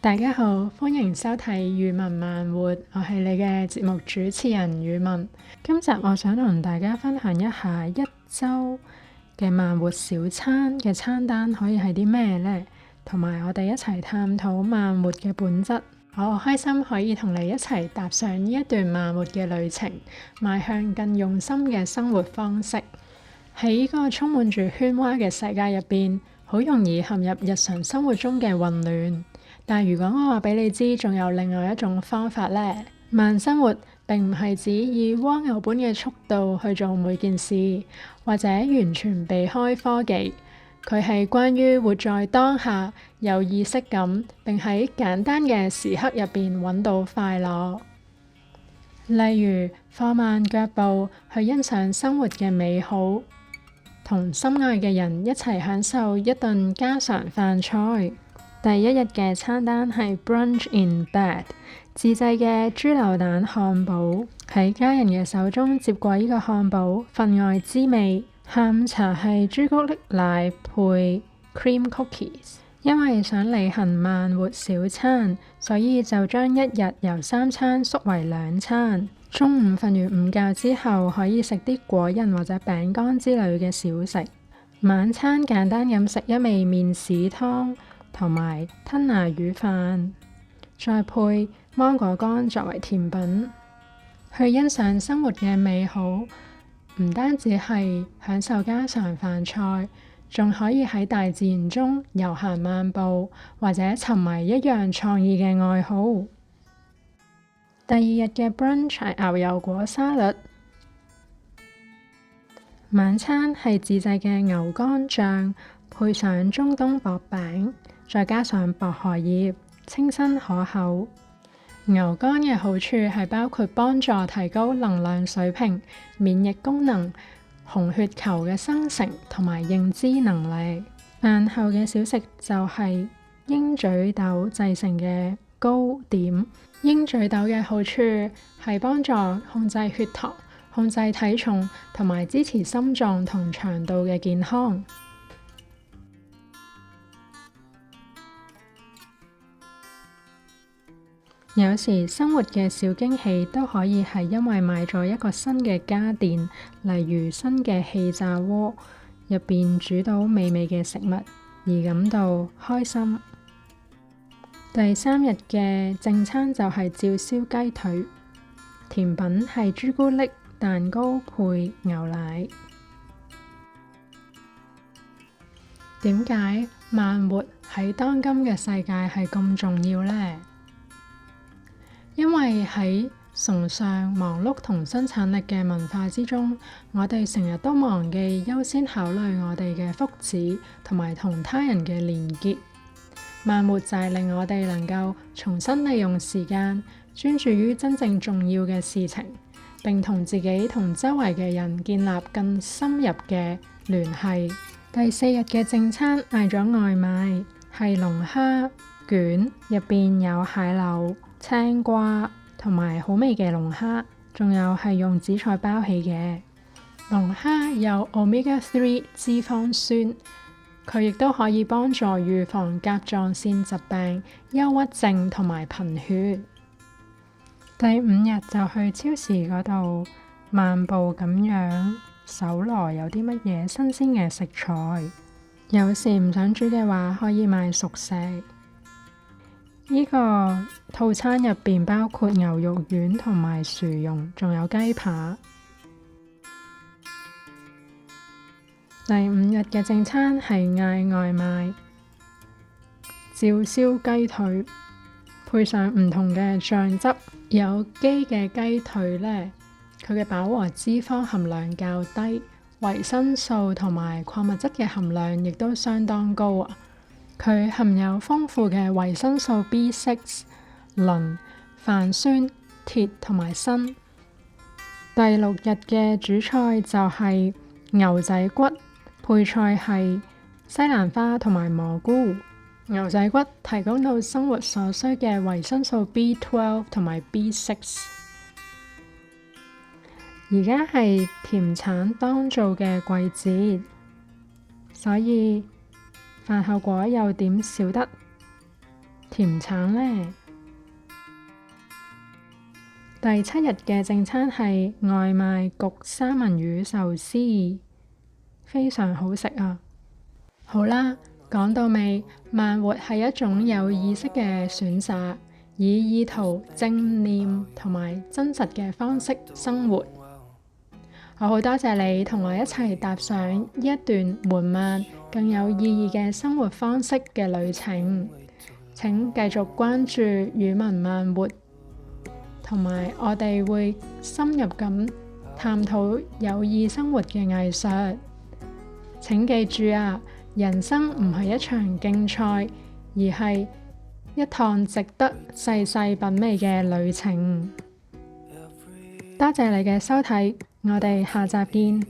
大家好，歡迎收睇語文慢活，我係你嘅節目主持人語文。今集我想同大家分享一下一周嘅慢活小餐嘅餐單可以係啲咩呢？同埋我哋一齊探討慢活嘅本質。我好開心可以同你一齊踏上呢一段慢活嘅旅程，邁向更用心嘅生活方式。喺呢個充滿住喧嘩嘅世界入邊，好容易陷入日常生活中嘅混亂。但如果我話俾你知，仲有另外一種方法呢？慢生活並唔係指以蝸牛般嘅速度去做每件事，或者完全避開科技。佢係關於活在當下，有意識感，並喺簡單嘅時刻入邊揾到快樂。例如放慢腳步去欣賞生活嘅美好，同心愛嘅人一齊享受一頓家常飯菜。第一日嘅餐單係 brunch in bed， 自製嘅豬柳蛋漢堡。喺家人嘅手中接過呢個漢堡，分外滋味。下午茶係朱古力奶配 cream cookies。因為想履行慢活小餐，所以就將一日由3餐縮為2餐。中午瞓完午覺之後，可以食啲果仁或者餅乾之類嘅小食。晚餐簡單咁食一味麵豉湯同埋吞拿魚飯，再配芒果乾作為甜品。去欣賞生活嘅美好，唔單止係享受家常飯菜，仲可以喺大自然中悠閒漫步，或者沉迷一樣創意嘅愛好。第二日嘅 brunch 係牛油果沙律。晚餐係自製嘅牛肝醬，配上中東薄餅，再加上薄荷葉，清新可口。牛肝嘅好處係包括幫助提高能量水平、免疫功能、紅血球嘅生成同埋認知能力。飯後嘅小食就係鷹嘴豆製成嘅糕點。鷹嘴豆嘅好處係幫助控制血糖、控制體重同埋支持心臟同腸道嘅健康。有時生活嘅小驚喜都可以係因為買咗一個新嘅家電，例如新嘅氣炸鍋，入邊煮到美味嘅食物而感到開心。第3日嘅正餐就係照燒雞腿，甜品係朱古力蛋糕配牛奶。點解慢活喺當今嘅世界係咁重要呢？因為喺崇尚忙碌同生產力嘅文化之中，我哋成日都忘記優先考慮我哋嘅福祉同埋同他人嘅連結。慢活就係令我哋能夠重新利用時間，專注於真正重要嘅事情，並同自己同周圍嘅人建立更深入嘅聯繫。第4日嘅正餐嗌咗外賣，係龍蝦卷，入邊有蟹柳、青瓜同埋好味嘅龍蝦，仲有係用紫菜包起嘅。龍蝦有 Omega-3 脂肪酸，佢亦都可以幫助預防甲狀腺疾病、憂鬱症同埋貧血。第5日就去超市嗰度漫步咁樣搜羅有啲乜嘢新鮮嘅食材。有時唔想煮嘅話，可以買熟食。呢個套餐入邊包括牛肉丸同埋薯蓉，仲有雞扒。第5日嘅正餐係嗌外賣，照燒雞腿，配上唔同嘅醬汁。有機嘅雞腿呢，佢嘅飽和脂肪含量較低，維生素同埋礦物質嘅含量亦都相當高啊！佢含有豐富嘅維生素 B6、磷、泛酸、鐵同埋鋅。第6日嘅主菜就係牛仔骨，配菜係西蘭花同埋蘑菇。牛仔骨提供到生活所需嘅維生素 B12 同埋 B6。而家係甜橙當造嘅季節，所以飯後果有點少得。甜橙呢？第7日嘅正餐係外賣焗三文魚壽司，非常好食啊！好啦，講到尾，慢活係一種有意識嘅選擇，以意圖正念同埋真實嘅方式生活。我好多謝你同我一齊踏上呢一段緩慢更有意義嘅生活方式嘅旅程。請繼續關注語文慢活。同埋，我哋會深入咁探討有意生活嘅藝術。請記住啊，人生唔係一場競賽，而係一趟值得細細品味嘅旅程。多謝你嘅收睇，我哋下集見。